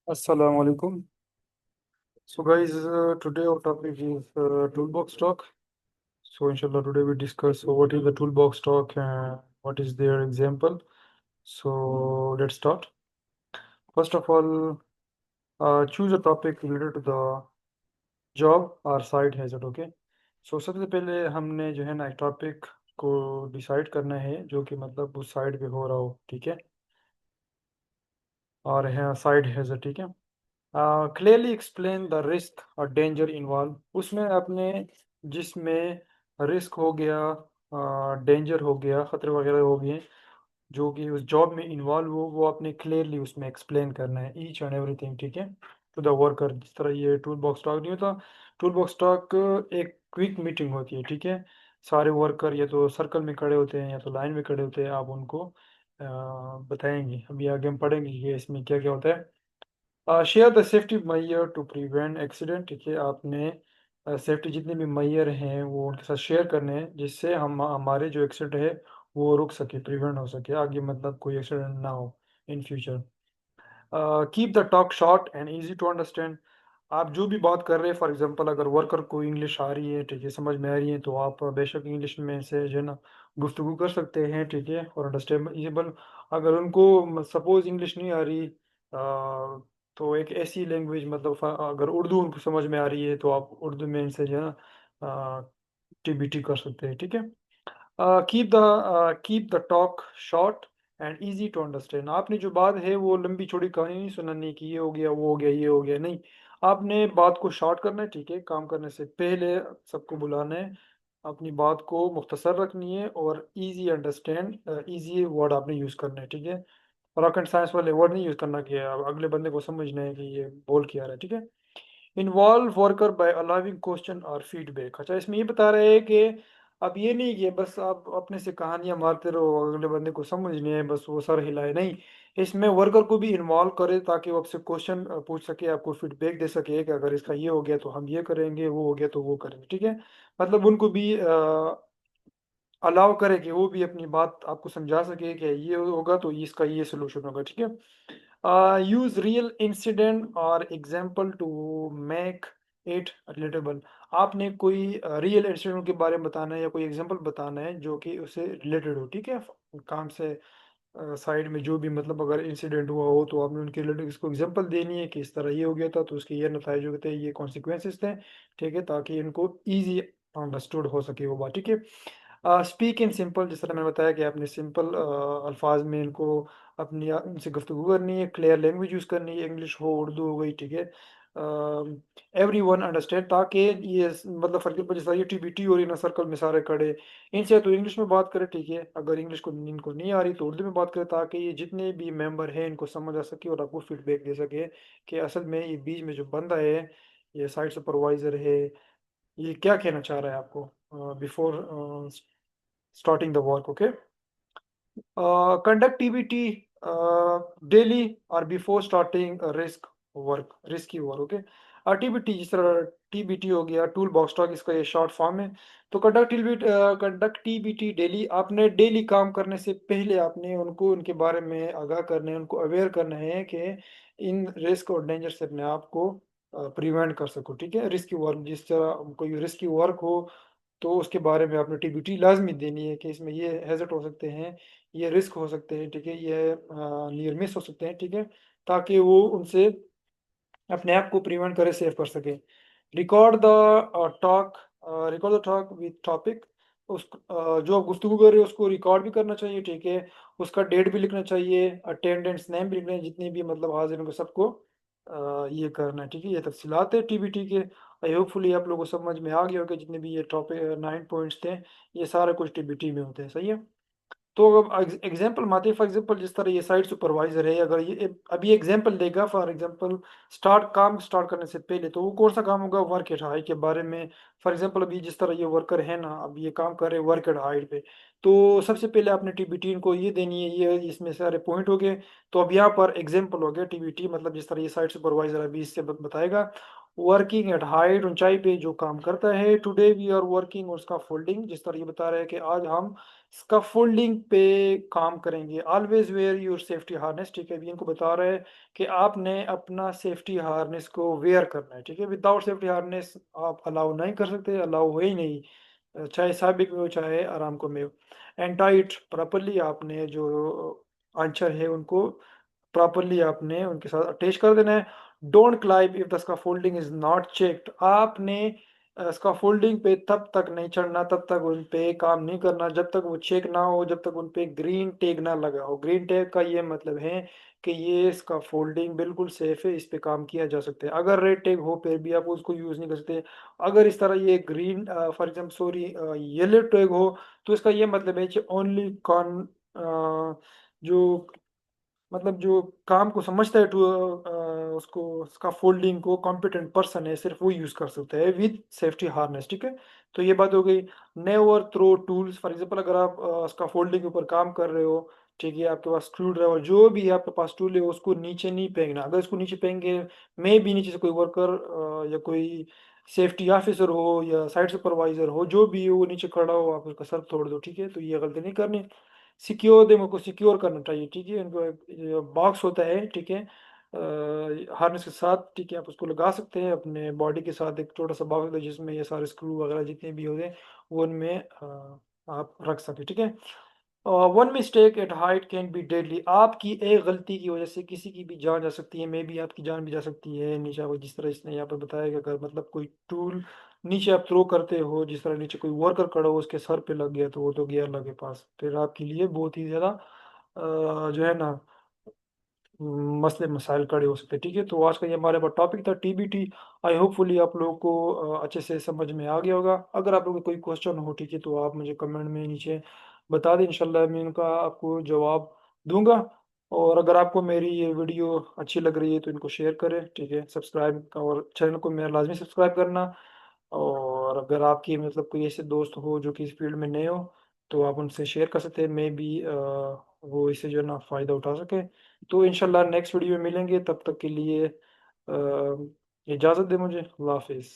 Assalamu alaikum. So guys, today our topic is toolbox talk. So inshallah today we discuss what is the toolbox talk and what is their example. So let's start. First of all, choose a topic related to the job or side hazard. Okay. So सबसे पहले हमने जो है ना एक topic को decide करना है जो कि मतलब उस साइड पे हो रहा हो, ठीक है, और है साइड हैजर्ड, ठीक है। क्लियरली एक्सप्लेन द रिस्क और डेंजर इन्वॉल्व, उसमें आपने जिसमें रिस्क हो गया, डेंजर हो गया, खतरे वगैरह हो गए जो कि उस जॉब में इन्वॉल्व हो, वो आपने क्लियरली उसमें एक्सप्लेन करना है ईच एंड एवरीथिंग, ठीक है, टू द वर्कर। जिस तरह ये टूल बॉक्स टॉक नहीं होता, टूल बॉक्स टॉक एक क्विक मीटिंग होती है, ठीक है। सारे वर्कर या तो सर्कल में खड़े होते हैं या तो लाइन में खड़े होते हैं, आप उनको बताएंगे, अभी आगे हम पढ़ेंगे कि इसमें क्या क्या होता है। Share the safety measure to prevent accident, ठीक है, आपने सेफ्टी जितने भी मैयर हैं वो उनके साथ शेयर करने हैं जिससे हम हमारे जो एक्सीडेंट है वो रुक सके, प्रिवेंट हो सके, आगे मतलब कोई एक्सीडेंट ना हो in future. Keep the talk short and easy to understand, आप जो भी बात कर रहे हैं, फॉर एग्जांपल अगर वर्कर को इंग्लिश आ रही है, ठीक है, समझ में आ रही है, तो आप बेशक इंग्लिश में से जो है ना गुफ्तगू कर सकते हैं, ठीक है, और अंडरस्टैंडेबल। अगर उनको सपोज इंग्लिश नहीं आ रही, तो एक ऐसी लैंग्वेज मतलब अगर उर्दू उनको समझ में आ रही है तो आप उर्दू में इनसे जो है ना टीबीटी कर सकते हैं, ठीक है। Keep the talk short and easy to understand, आपने जो बात है वो लंबी चौड़ी कहानी नहीं सुनानी कि ये हो गया वो हो गया ये हो गया, नहीं, आपने बात को शॉर्ट करना है, ठीक है, काम करने से पहले सबको बुलाना है, अपनी बात को मुख्तसर रखनी है और इजी अंडरस्टैंड, इजी वर्ड आपने यूज़ करना है, ठीक है। रॉकेट साइंस वाले वर्ड नहीं यूज़ करना कि अगले बंदे को समझना है कि ये बोल क्या रहा है, ठीक है। Involve worker by allowing question और फीडबैक, अच्छा इसमें ये बता रहे हैं कि अब ये नहीं कि बस आप अपने से कहानियां मारते रहो, अगले बंदे को समझनी है बस वो सर हिलाए, नहीं, इसमें वर्कर को भी इन्वॉल्व करे ताकि वो आपसे क्वेश्चन पूछ सके, आपको फीडबैक दे सके कि अगर इसका ये हो गया तो हम ये करेंगे, वो हो गया तो वो करेंगे, ठीक है। मतलब उनको भी अलाउ करे कि वो भी अपनी बात आपको समझा सके कि ये होगा तो इसका ये सोल्यूशन होगा, ठीक है। यूज रियल इंसिडेंट और example to make it relatable, आपने कोई रियल इंसिडेंट के बारे में बताना है या कोई एग्जांपल बताना है जो कि उससे रिलेटेड हो, ठीक है, काम से साइड में जो भी मतलब अगर इंसिडेंट हुआ हो तो आपने उनके रिलेटेड इसको एग्जांपल देनी है कि इस तरह ये हो गया था तो उसके ये नतीजे हो गए थे, ये कॉन्सिक्वेंसेस थे, ठीक है, ताकि इनको ईजी अंडरस्टूड हो सके वो बात, ठीक है। स्पीक इन सिंपल, जिस तरह मैंने बताया कि आपने सिंपल अल्फाज में इनको अपनी उनसे गुफ्तगू करनी है, क्लियर लैंग्वेज यूज़ करनी है, इंग्लिश हो उर्दू हो गई, ठीक है, एवरी वन अंडरस्टैंड, ताकि ये मतलब फर्क पर जैसा ये टीबीटी और इन सर्कल में सारे खड़े, इनसे तो इंग्लिश में बात करें, ठीक है, अगर इंग्लिश को इनको नहीं आ रही तो उर्दू में बात करें ताकि ये जितने भी मेंबर हैं इनको समझ आ सके और आपको फीडबैक दे सके कि असल में ये बीच में जो बंदा है, ये साइट सुपरवाइजर है, ये क्या कहना चाह रहा है आपको before starting the work, okay. Conduct TBT daily or before starting a risky work, okay. TBT जिस तरह TBT हो गया, टूल बॉक्स टॉक इसका ये शॉर्ट फॉर्म है। तो कंडक्ट TBT डेली, आपने डेली काम करने से पहले आपने उनको उनके बारे में आगाह करना है, उनको अवेयर करना है कि इन रिस्क और डेंजर से अपने आप को प्रिवेंट कर सको, ठीक है। रिस्की वर्क, जिस तरह कोई रिस्की वर्क हो तो उसके बारे में आपने टीबीटी लाज़मी देनी है कि इसमें ये हैज़र्ड हो सकते हैं, ये रिस्क हो सकते हैं, ठीक है, ये नियर मिस हो सकते हैं, ठीक है, ताकि वो उनसे अपने आप को प्रिवेंट करे, सेव कर सके। Record the talk, record the talk with topic, जो आप गुफ्तगू कर रहे हो उसको रिकॉर्ड भी करना चाहिए, ठीक है, उसका डेट भी लिखना चाहिए, अटेंडेंस नेम भी लिखना है, जितने भी मतलब हाजिर होंगे सबको ये करना है, ठीक है। ये तफसीलात है टीबीटी के। आई होपफुली आप लोगों को समझ में आ गया होगा, जितने भी ये टॉपिक 9 पॉइंट्स थे ये सारा कुछ टीबीटी में होते हैं, सही है। तो अब एग्जांपल मानते हैं, फॉर एग्जांपल जिस तरह ये साइट सुपरवाइजर है, अगर ये अभी एग्जांपल देगा, फॉर एग्जांपल काम स्टार्ट करने से पहले, तो वो कौन सा काम होगा, वर्क एट हाइट के बारे में। फॉर एग्जांपल अभी जिस तरह ये वर्कर है ना, अब ये काम कर रहे हैं वर्क एट हाइट पे, तो सबसे पहले आपने टीबीटी को ये देनी है, ये इसमें सारे पॉइंट हो गए। तो अब यहाँ पर एग्जाम्पल हो गया टीबीटी, मतलब जिस तरह ये साइट सुपरवाइजर अभी इससे बताएगा, वर्किंग एट हाइट, ऊंचाई पे जो काम करता है। टुडे वी आर वर्किंग, उसका फोल्डिंग, जिस तरह ये बता रहा है कि आज हम स्कैफोल्डिंग पे काम करेंगे। Always wear your safety harness, ठीक है? अभी इनको बता रहा है कि आपने अपना सेफ्टी हार्नेस को वेयर करना है, ठीक है? विदाउट सेफ्टी हार्नेस आप अलाउ नहीं कर सकते, अलाउ है ही नहीं। चाहे साबिक में हो, चाहे आरामको में हो। एंड टाई इट प्रॉपर्ली, आपने जो आंचर है उनको प्रॉपर्ली आपने उनके साथ अटैच कर देना है। Don't climb if the scaffolding is not checked. आपने स्कैफोल्डिंग पे तब तक नहीं चढ़ना, तब तक उन पे काम नहीं करना जब तक वो चेक ना हो, जब तक उन पे ग्रीन टैग ना लगा हो। ग्रीन टैग का ये मतलब है कि ये स्कैफोल्डिंग बिल्कुल सेफ है, इस पे काम किया जा सकता है। अगर रेड टैग हो फिर भी आप उसको यूज़ नहीं कर सकते। अगर इस तरह ये green for example sorry yellow tag हो, तो इसका ये मतलब है कि ओनली कॉन जो मतलब जो काम को समझता है उसको स्कैफोल्डिंग को कॉम्पिटेंट पर्सन है, सिर्फ वो यूज़ कर सकता है विद सेफ्टी हार्नेस, ठीक है? तो ये बात हो गई। Never throw tools, for example अगर आप स्कैफोल्डिंग के ऊपर काम कर रहे हो, ठीक है? आपके पास स्क्रू ड्राइवर जो भी आपके पास टूल है उसको नीचे नहीं फेंकना। अगर इसको नीचे फेंकेंगे, मेबी नीचे से कोई वर्कर या कोई सेफ्टी ऑफिसर हो या साइट सुपरवाइज़र हो, जो भी हो वो नीचे खड़ा हो, आप उसका सर तोड़ दो, ठीक है? तो ये गलती नहीं करनी। सिक्योर देखो को सिक्योर करना चाहिए, ठीक है? इनको एक बॉक्स होता है, ठीक है? हार्नेस के साथ, ठीक है? आप उसको लगा सकते हैं अपने बॉडी के साथ, एक छोटा-सा बॉक्स होता है जिसमें ये सारे स्क्रू वगैरह जितने भी होते हैं, वो उनमें आप रख सकें, ठीक है? One mistake at height can be deadly. आपकी एक गलती की वजह से किसी की भी जान जा सकती है, मे बी आपकी जान भी जा सकती है। नीचे आपको जिस तरह इसने यहाँ पे बताया कि अगर मतलब कोई टूल नीचे आप थ्रो करते हो, जिस तरह नीचे कोई वर्कर खड़ा हो उसके सर पे लग गया तो वो तो गया अल्लाह के पास। फिर आपके लिए बहुत ही ज़्यादा जो है ना मसले मसाइल खड़े हो सकते हैं, ठीक है? तो आज का ये हमारे पास टॉपिक था टीबीटी। आई होपफुली आप लोगों को अच्छे से समझ में आ गया होगा। अगर आप लोगों को कोई क्वेश्चन हो, ठीक है, तो आप मुझे कमेंट में नीचे बता दें, इंशाल्लाह मैं उनका आपको जवाब दूँगा। और अगर आपको मेरी ये वीडियो अच्छी लग रही है तो इनको शेयर करें, ठीक है? सब्सक्राइब और चैनल को मेरा लाज़मी सब्सक्राइब करना। और अगर आपके मतलब कोई ऐसे दोस्त हो जो कि इस फील्ड में नए हो, तो आप उनसे शेयर कर सकते हैं, मे बी वो इससे जो है ना फ़ायदा उठा सकें। तो इंशाल्लाह नेक्स्ट वीडियो में मिलेंगे, तब तक के लिए इजाज़त दें मुझे। अल्लाह हाफ़िज़।